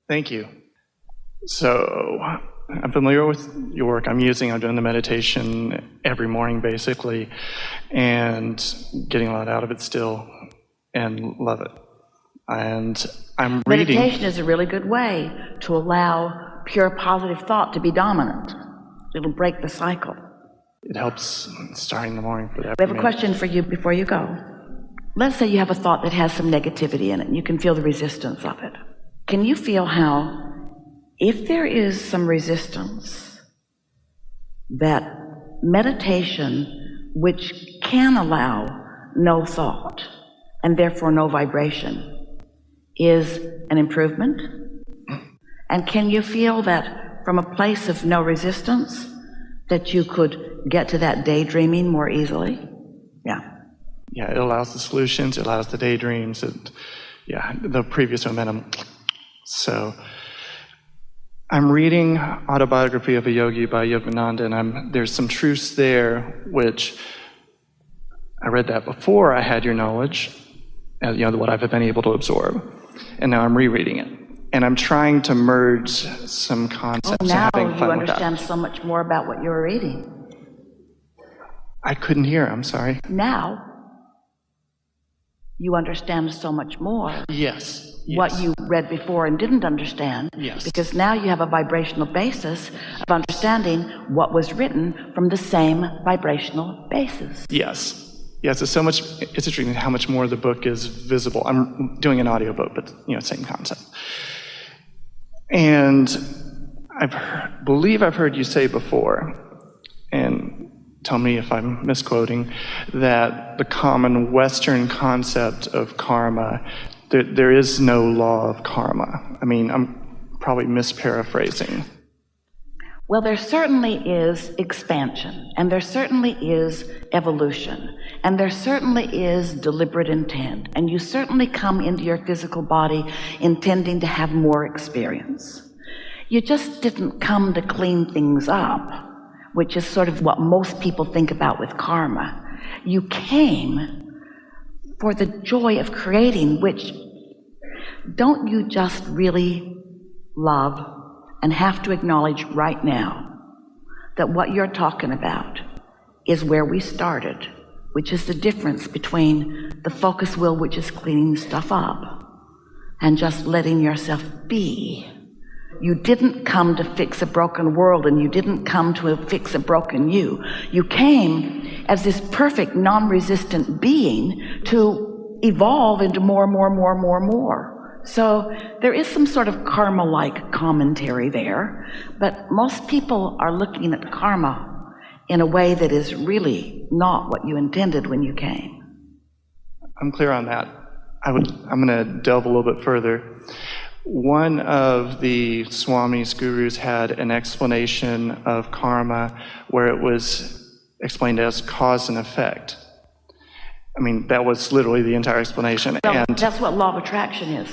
Thank you. So I'm familiar with your work. I'm doing the meditation every morning, basically, and getting a lot out of it still, and love it. And I'm reading. Meditation is a really good way to allow pure positive thought to be dominant. It'll break the cycle. It helps starting the morning for that. We have a question for you before you go. Let's say you have a thought that has some negativity in it, and you can feel the resistance of it. Can you feel how, if there is some resistance, that meditation, which can allow no thought, and therefore no vibration, is an improvement? And can you feel that from a place of no resistance, that you could get to that daydreaming more easily? Yeah, it allows the solutions, it allows the daydreams, the previous momentum. So I'm reading Autobiography of a Yogi by Yogananda, and there's some truths there which I read that before I had your knowledge, what I've been able to absorb, and now I'm rereading it. And I'm trying to merge some concepts. Oh, now and having fun you understand so much more about what you were reading. I couldn't hear, I'm sorry. Now you understand so much more. Yes. What you read before and didn't understand. Yes. Because now you have a vibrational basis of understanding what was written from the same vibrational basis. Yes. Yes, it's interesting how much more the book is visible. I'm doing an audiobook, but same concept. And believe I've heard you say before, and tell me if I'm misquoting, that the common Western concept of karma, there is no law of karma. I mean, I'm probably misparaphrasing. Well, there certainly is expansion, and there certainly is evolution, and there certainly is deliberate intent, and you certainly come into your physical body intending to have more experience. You just didn't come to clean things up, which is sort of what most people think about with karma. You came for the joy of creating, which don't you just really love and have to acknowledge right now that what you're talking about is where we started, which is the difference between the focus will, which is cleaning stuff up, and just letting yourself be. You didn't come to fix a broken world, and you didn't come to fix a broken you. You came as this perfect, non-resistant being to evolve into more. So there is some sort of karma-like commentary there, but most people are looking at karma in a way that is really not what you intended when you came. I'm clear on that. I'm going to delve a little bit further. One of the Swami's gurus had an explanation of karma where it was explained as cause and effect. I mean, that was literally the entire explanation. Well, and that's what law of attraction is.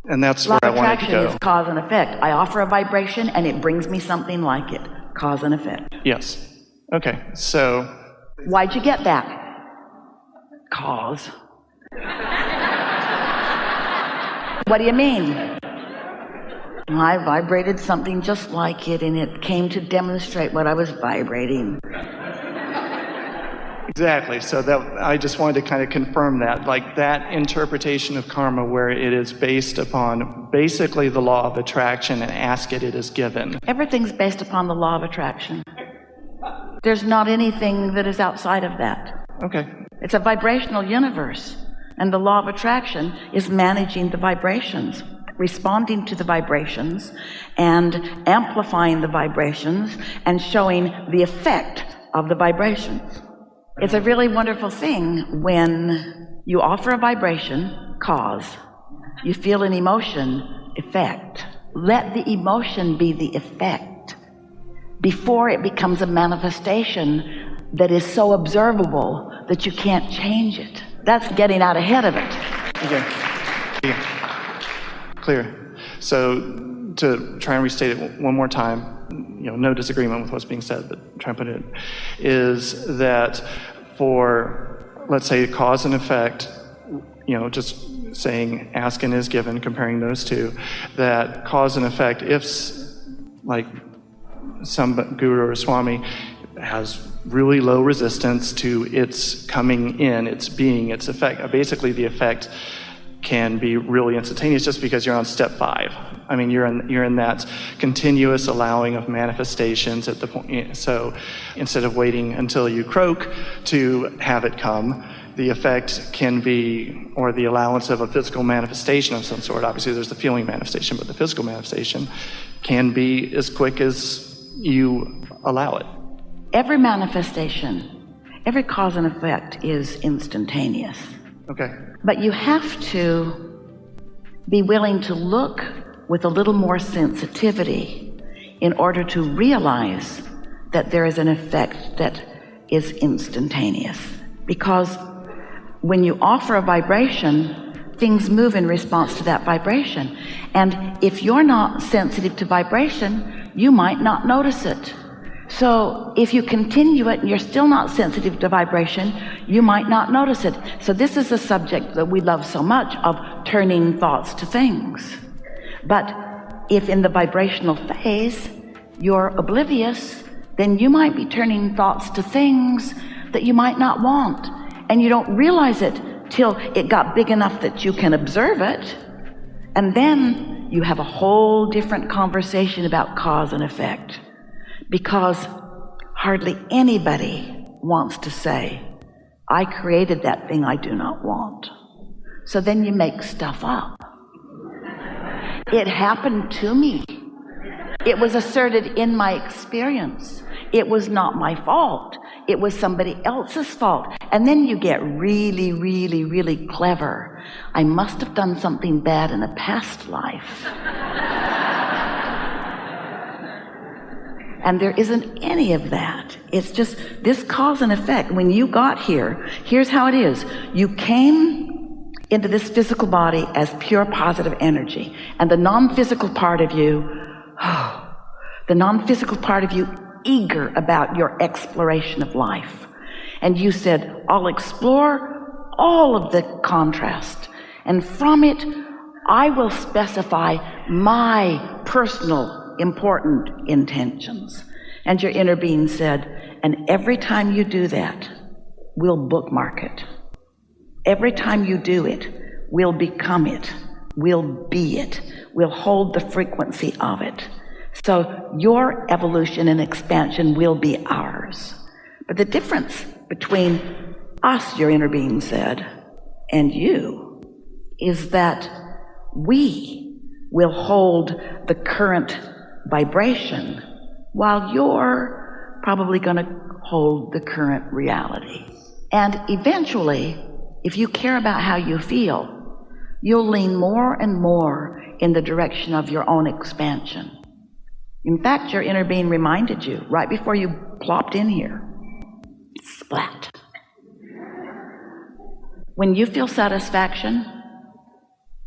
And that's where I wanted to go. Law of attraction is cause and effect. I offer a vibration and it brings me something like it. Cause and effect. Yes. Okay, so... Why'd you get that? Cause. What do you mean? I vibrated something just like it, and it came to demonstrate what I was vibrating. Exactly. So that I just wanted to kind of confirm that, like that interpretation of karma where it is based upon basically the law of attraction and ask it is given. Everything's based upon the law of attraction. There's not anything that is outside of that. Okay. It's a vibrational universe, and the law of attraction is managing the vibrations, responding to the vibrations and amplifying the vibrations and showing the effect of the vibrations. It's a really wonderful thing when you offer a vibration, cause, you feel an emotion, effect. Let the emotion be the effect before it becomes a manifestation that is so observable that you can't change it. That's getting out ahead of it. Okay. Yeah. Clear. So to try and restate it one more time, no disagreement with what's being said, but try and put it in, is that for, let's say, cause and effect, just saying ask and is given, comparing those two, that cause and effect, if like some guru or swami has really low resistance to its coming in, its being, its effect, basically the effect can be really instantaneous just because you're on step 5. I mean, you're in that continuous allowing of manifestations at the point. So instead of waiting until you croak to have it come, the effect can be, or the allowance of a physical manifestation of some sort. Obviously, there's the feeling manifestation, but the physical manifestation can be as quick as you allow it. Every manifestation, every cause and effect is instantaneous. Okay. But you have to be willing to look with a little more sensitivity in order to realize that there is an effect that is instantaneous. Because when you offer a vibration, things move in response to that vibration. And if you're not sensitive to vibration, you might not notice it. So if you continue it and you're still not sensitive to vibration, you might not notice it. So this is a subject that we love so much, of turning thoughts to things. But if in the vibrational phase you're oblivious, then you might be turning thoughts to things that you might not want. And you don't realize it till it got big enough that you can observe it. And then you have a whole different conversation about cause and effect. Because hardly anybody wants to say, I created that thing I do not want. So then you make stuff up. It happened to me. It was asserted in my experience. It was not my fault. It was somebody else's fault. And then you get really, really, really clever. I must have done something bad in a past life. And there isn't any of that. It's just this cause and effect. When you got here, here's how it is. You came into this physical body as pure positive energy. And the non-physical part of you, eager about your exploration of life. And you said, I'll explore all of the contrast. And from it, I will specify my personal important intentions. And your inner being said, and every time you do that, we'll bookmark it. Every time you do it, we'll become it. We'll be it. We'll hold the frequency of it. So your evolution and expansion will be ours. But the difference between us, your inner being said, and you, is that we will hold the current vibration while you're probably going to hold the current reality. And eventually, if you care about how you feel, you'll lean more and more in the direction of your own expansion. In fact, your inner being reminded you right before you plopped in here. Splat. When you feel satisfaction,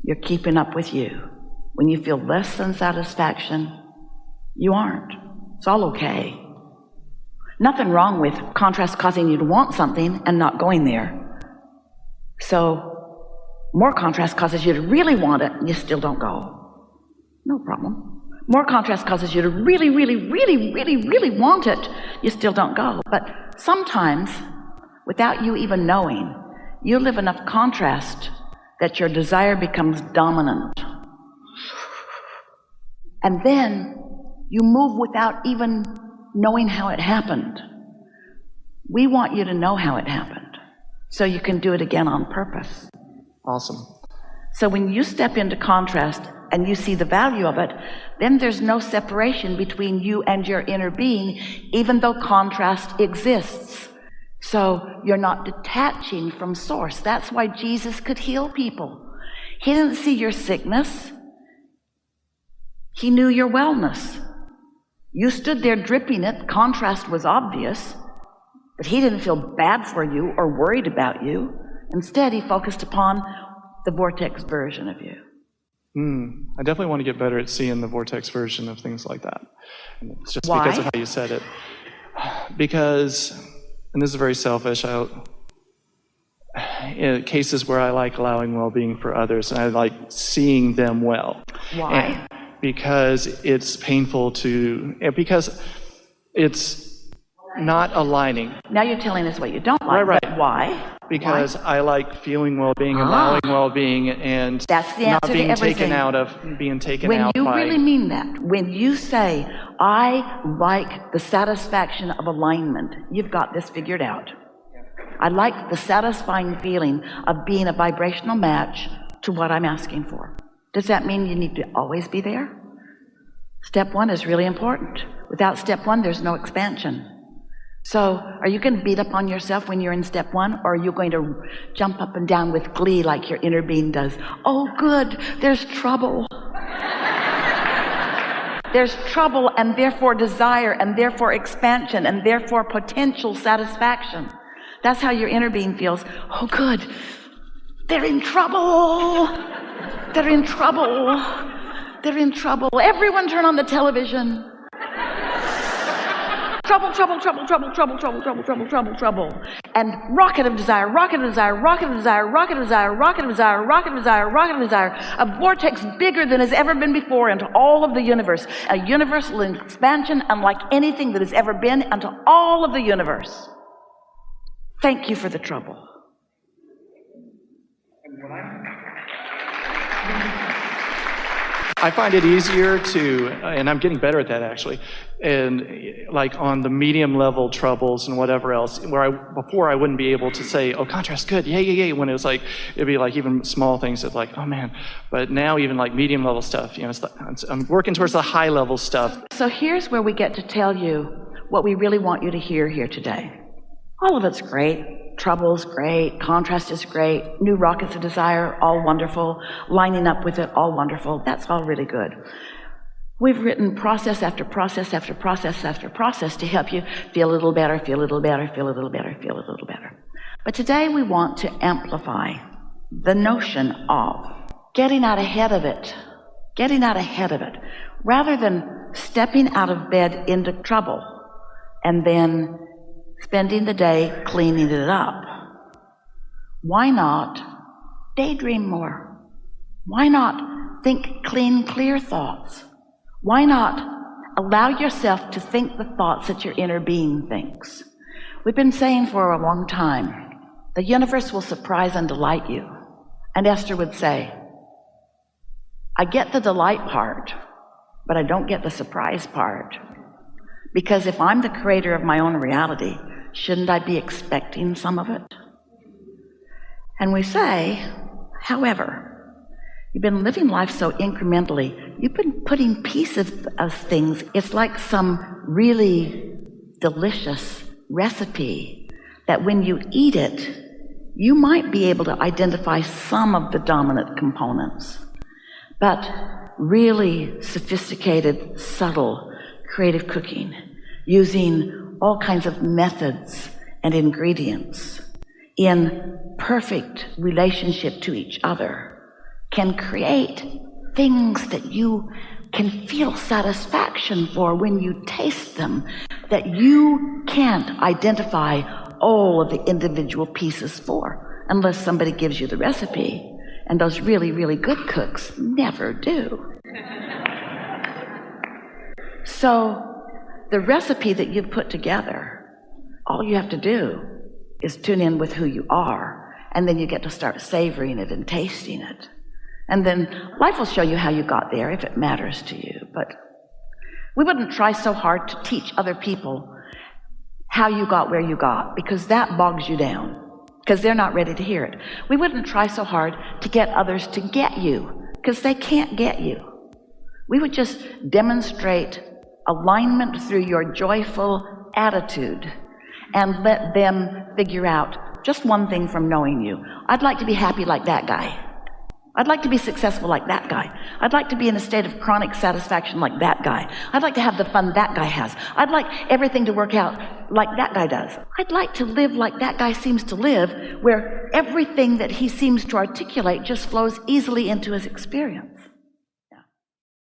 you're keeping up with you. When you feel less than satisfaction, you aren't. It's all okay. Nothing wrong with contrast causing you to want something and not going there. So more contrast causes you to really want it and you still don't go. No problem. More contrast causes you to really, really, really, really, really want it. You still don't go. But sometimes, without you even knowing, you live enough contrast that your desire becomes dominant. And then you move without even knowing how it happened. We want you to know how it happened, so you can do it again on purpose. Awesome. So when you step into contrast and you see the value of it, then there's no separation between you and your inner being, even though contrast exists. So you're not detaching from source. That's why Jesus could heal people. He didn't see your sickness. He knew your wellness. You stood there dripping it. Contrast was obvious, but he didn't feel bad for you or worried about you. Instead, he focused upon the Vortex version of you. I definitely want to get better at seeing the Vortex version of things like that. And it's just Why? because of how you said it. Because, and this is very selfish, cases where I like allowing well-being for others, and I like seeing them well. Why? Because it's painful because it's not aligning. Now you're telling us what you don't like. Right. But why? Because I like feeling well-being, allowing well-being, and that's the answer not being to everything. being taken when out you by... really mean that, when you say, I like the satisfaction of alignment, you've got this figured out. I like the satisfying feeling of being a vibrational match to what I'm asking for. Does that mean you need to always be there? Step one is really important. Without step one, there's no expansion. So are you going to beat up on yourself when you're in step one, or are you going to jump up and down with glee like your inner being does? Oh, good, there's trouble. There's trouble, and therefore desire, and therefore expansion, and therefore potential satisfaction. That's how your inner being feels. Oh, good, they're in trouble. They're in trouble. They're in trouble. Everyone turn on the television. Trouble, trouble, trouble, trouble, trouble, trouble, trouble, trouble, trouble, trouble. And rocket of desire, rocket of desire, rocket of desire, rocket of desire, rocket of desire, rocket of desire, rocket of desire. A vortex bigger than has ever been before into all of the universe. A universal expansion unlike anything that has ever been into all of the universe. Thank you for the trouble. I find it easier to, and I'm getting better at that actually, and like on the medium level troubles and whatever else, where before I wouldn't be able to say, oh, contrast, good, yay, when it was like, it'd be like even small things that like, oh man, but now even like medium level stuff, I'm working towards the high level stuff. So here's where we get to tell you what we really want you to hear here today. All of it's great. Trouble's great, contrast is great, new rockets of desire, all wonderful, lining up with it, all wonderful. That's all really good. We've written process after process after process after process to help you feel a little better, feel a little better, feel a little better, feel a little better. But today we want to amplify the notion of getting out ahead of it, rather than stepping out of bed into trouble and then spending the day cleaning it up. Why not daydream more? Why not think clean, clear thoughts? Why not allow yourself to think the thoughts that your inner being thinks? We've been saying for a long time, the universe will surprise and delight you. And Esther would say, I get the delight part, but I don't get the surprise part. Because if I'm the creator of my own reality, shouldn't I be expecting some of it? And we say, however, you've been living life so incrementally, you've been putting pieces of things. It's like some really delicious recipe that when you eat it, you might be able to identify some of the dominant components. But really sophisticated, subtle, creative cooking, using all kinds of methods and ingredients in perfect relationship to each other, can create things that you can feel satisfaction for when you taste them, that you can't identify all of the individual pieces for unless somebody gives you the recipe, and those really, really good cooks never do. So the recipe that you've put together, all you have to do is tune in with who you are, and then you get to start savoring it and tasting it. And then life will show you how you got there if it matters to you. But we wouldn't try so hard to teach other people how you got where you got, because that bogs you down, because they're not ready to hear it. We wouldn't try so hard to get others to get you, because they can't get you. We would just demonstrate alignment through your joyful attitude and let them figure out just one thing from knowing you. I'd like to be happy like that guy. I'd like to be successful like that guy. I'd like to be in a state of chronic satisfaction like that guy. I'd like to have the fun that guy has. I'd like everything to work out like that guy does. I'd like to live like that guy seems to live, where everything that he seems to articulate just flows easily into his experience.